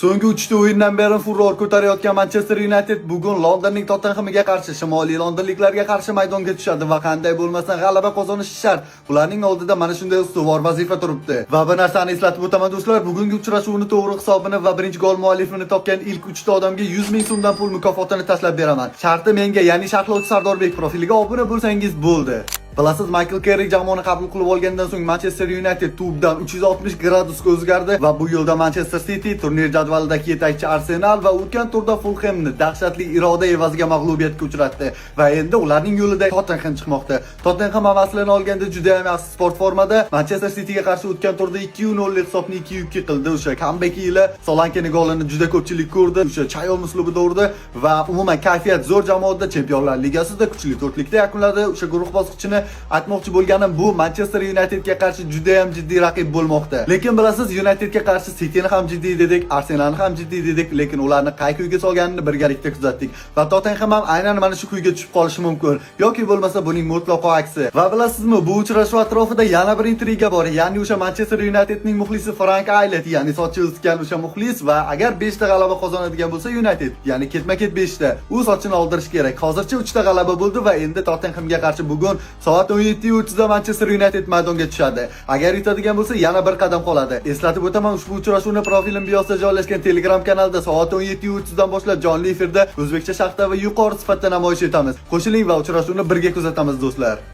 So'nggi 3 ta o'yindan beri furor ko'tarayotgan Manchester United bugun Londonning Tottenhamiga qarshi Shimoliy Londonliklarga qarshi maydonga tushadi va qanday bo'lmasin g'alaba qozonishi shart. Ularning oldida mana shunday ustuvor vazifa turibdi. Va bir narsani eslatib o'taman do'stlar, bugungi uchrashuvni to'g'ri hisobini va birinchi gol muallifini topgan ilk 3 ta odamga 100 ming so'mdan pul mukofotini tashlab beraman. Sharti menga, ya'ni Sharhlovchi Sardorbek profiliga obuna bo'lsangiz bo'ldi. Bilasiz, Michael Carrick jamoani qabul qilib olgandan so'ng Manchester United tubdan 360 gradusga o'zgardi va bu yo'lda Manchester City, turnir jadvalidagi yetakchi Arsenal va o'tgan turda Fulhamni dahshatli iroda evaziga mag'lubiyatga uchratdi va endi ularning yo'lida Tottenham chiqmoqda. Tottenham aslini olganda juda ham yaxshi sport formada. Manchester Cityga qarshi o'tgan turda 2-0 hisobni 2-2 qildi. O'sha comeback ila Solankening golini juda ko'pchilik ko'rdi. O'sha chayon uslubida urdi va umuman kayfiyat zo'r jamoada Chempionlar Ligasida kuchli to'rtlikda yakunladi. O'sha guruh bosqichini aytmoqchi bo'lganim, bu Manchester Unitedga qarshi juda ham jiddiy raqib bo'lmoqda. Lekin bilasiz, Unitedga qarshi Cityni ham jiddiy dedik, Arsenalni ham jiddiy dedik, lekin ularni qay kuyga solganini birgalikda kuzatdik. Va Tottenham ham aynan mana shu kuyga tushib qolishi mumkin, yoki bo'lmasa buning mutlaqo aksi. Va bilasizmi, bu uchrashuv atrofida yana bir intriga bor, ya'ni o'sha Manchester Unitedning muxlisi Frank Aylett, ya'ni sochi o'sgan o'sha muxlis va agar 5 ta g'alaba qozonadigan bo'lsa United, ya'ni ketma-ket 5 ta, u sochini oldirish kerak. Hozircha 3 ta g'alaba bo'ldi va endi Tottenhamga qarshi bugun soat 17:30 da Manchester United maydonga tushadi. Agar yutadigan bo'lsa, yana bir qadam qoladi. Eslatib o'taman, ushbu uchrashuvni profilim biosida joylashgan Telegram kanalida soat 17:30 dan boshlab jonli efirda o'zbekcha shaxta va yuqori sifatda namoyish etamiz. Qo'shiling va uchrashuvni birga kuzatamiz do'stlar.